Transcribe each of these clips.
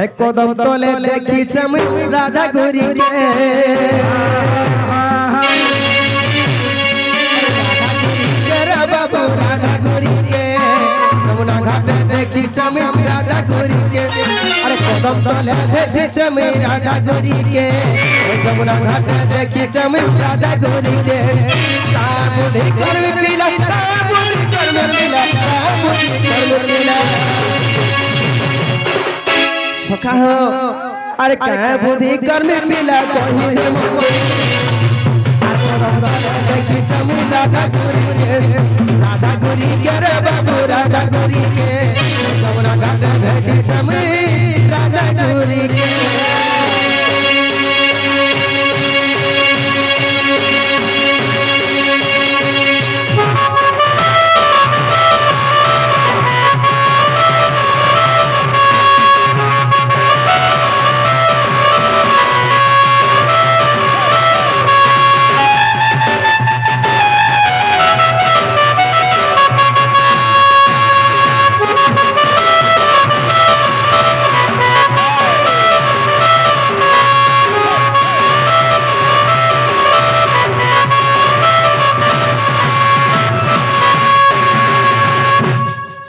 एक कदम तले देखी चमी राधा गोरी के बाबू राधा गोरी के जमुना घाट देखी चमी राधा गोरी के अरे कदम तले देखी चमी राधा गोरी के जमुना घाट देखी चमी राधा गोरी के बुद्धि कर्म मिला बुद्धि कर्म मिला बुद्धि कर्म मिला सखा हो अरे क्या बुद्धि कर्म मिला कहीं देखी चमी राधा गोरी के रे बाबू राधा गोरी के जमुना घाट देखी चमी राधा गोरी के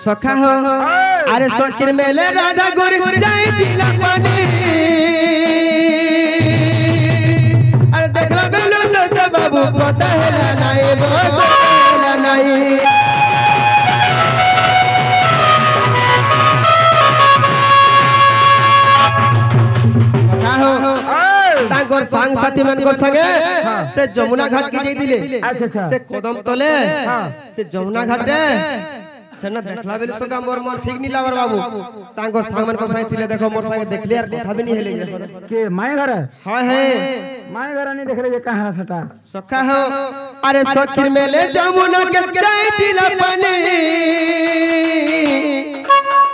सखा हो अरे सखीर मेले राधा गोरी जाई दिला पानी अरे देखला बेलू से बाबू पता है नहीं बोला नहीं सखा हो तांकर संग साथी मन को संगे से जमुना घाट के जाई दिले से कदम तले से जमुना घाट रे सेना देखला बेलु सका मोर मन ठीक नी लावर बाबू तांको सामन को साई थिले देखो मोर संगे देखले यार कथा भी नी हेले के माय घर हां है माय घर नी देखले जे कहां सटा सखा हो अरे सखीर मेले जमुना के जाई दिला पानी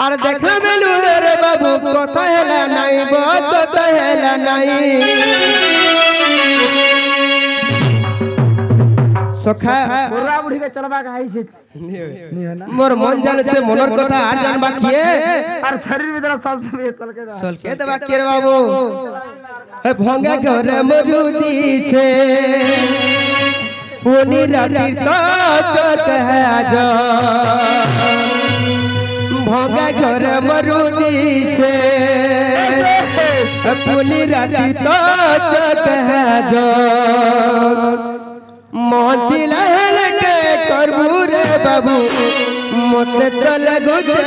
अरे देखला बेलु रे बाबू कथा हेला नहीं बहुत कथा हेला नहीं सखा बुरा बुढ़ी के चलबा के आई छे मोर मन जाने छे मनर कथा आर जानबा किए और शरीर भीतर सब चल के देबा के रे बाबू ए भंगा घर मरुदी छे पुनी राती तो चक है आज भंगा घर मरुदी छे पुनी राती तो चक है आज मोती लहल के करबू रे बाबू मोते तो लगो छे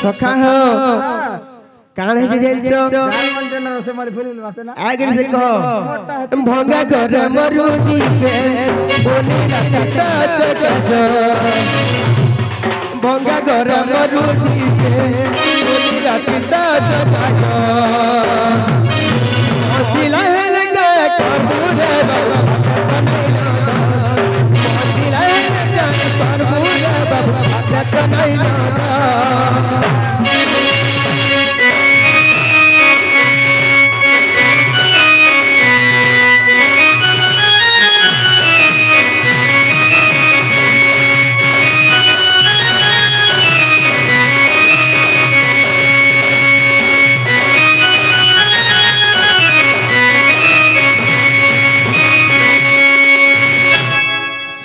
सखा हो कान है जेल चो आगे से कहो भंगा घर मरुदी छे बोनी राती तो चक भंगा घर मरुदी छे बोनी राती तो चक दिला करबूरे बाबू दिला करबूरे बाबू तो नहीं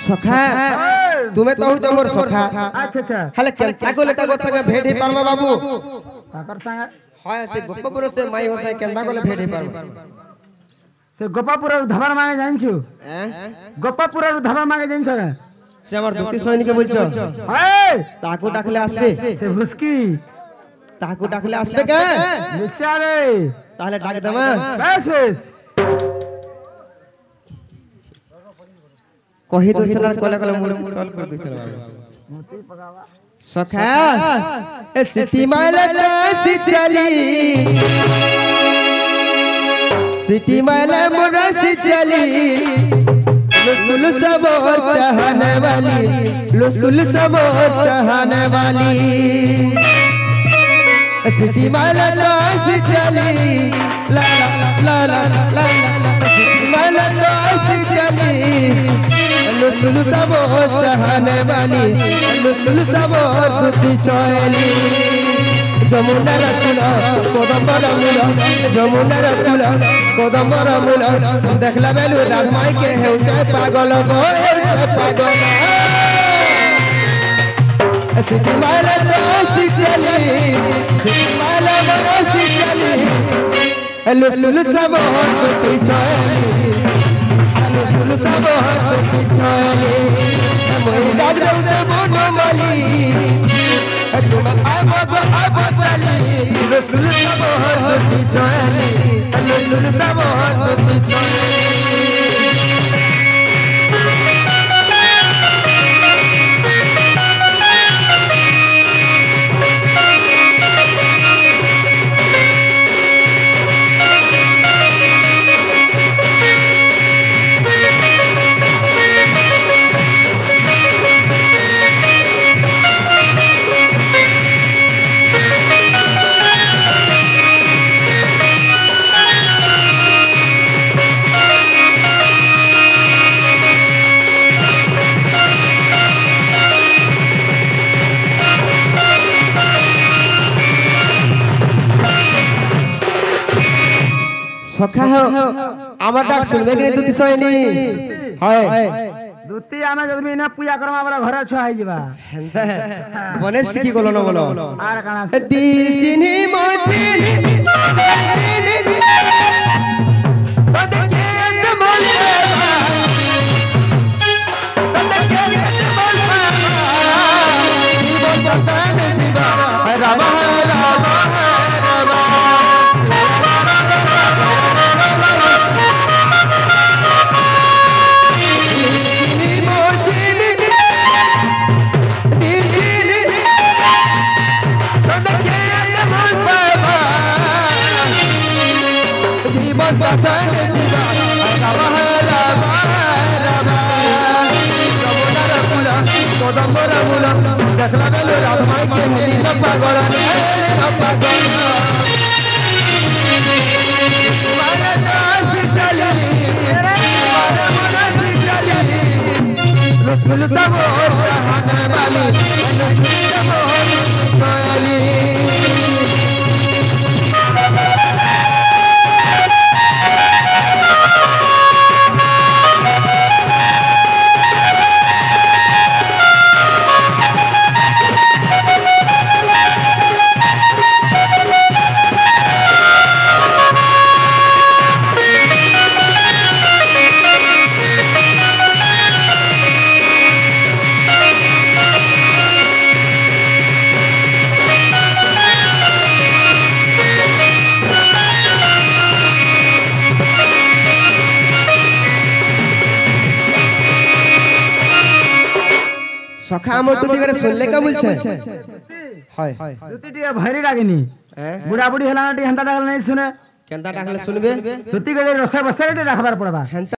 सखा तुम्हें तो हो मोर सखा अच्छा हले केनता को लेता संगे भेट ही पारबा बाबू काकर संगे हां से गोपापुर से माई हो से केनता को ले भेट ही पारबा से गोपापुर धबर मांगे जान छु गोपापुर धबर मांगे जान छ से हमर दुती सैनिक के बोलछो ए ताको डाकले आसबे से भुसकी ताको डाकले आसबे के निश्चय रे ताले डाक दमा बस कही दो चला कॉल कॉल कर दो चला सखा ए सिटी माइले सी चली सिटी माइले मोरा सी चली लुस्कुल सब चाहने वाली लुस्कुल सब चाहने वाली सिटी माइले सी चली ला ला ला ला ला ला सिटी माइले सी चली लुसलु सब चाहने वाली लुसलु सब तुती चली जमुना रकुला कोदम्बर मूल जमुना रकुला कोदम्बर मूल देखला बेलु राधमाई के हेउचे पागल गो हेउचे पागल सिटी माला तो सिचली सिटी माला बड़ा सिचली लुसलु सब तुती चली लुसलु सब तुती चली मोई डाक दउचे बोनो माली तुम आबो चली लुसलु सब तुती चली लुसलु सब तुती चली सखा हो आमा डाक सुनबे कि दुती सयनी हाय दुती आमे जदमी ना पूजा करम हमरा घरे छ आइ जिबा हेंता बने सिकी गलो न बोलो आर काना दिल चिन्ही मोचिनी बद के बोल बद के बोल जीवन बतन जीवा रामा रामा बतन जीवा रामा रामा रामा जमुना रकुला कोदम्बर मूल देखला बेलु राधमाई के नील पागल पागल मारा दास चली मारा मनस चली लुसलु सब चाहने वाली लुसलु सब चली सखा हमर तुती करे सुनले का बोल छे हाय दुती टिया भरी लागिनी बुढ़ा बुढ़ी हला टी हंता डाल नहीं सुने केंता डाकले सुनबे दुती के रसे बसे रे रखबार पड़बा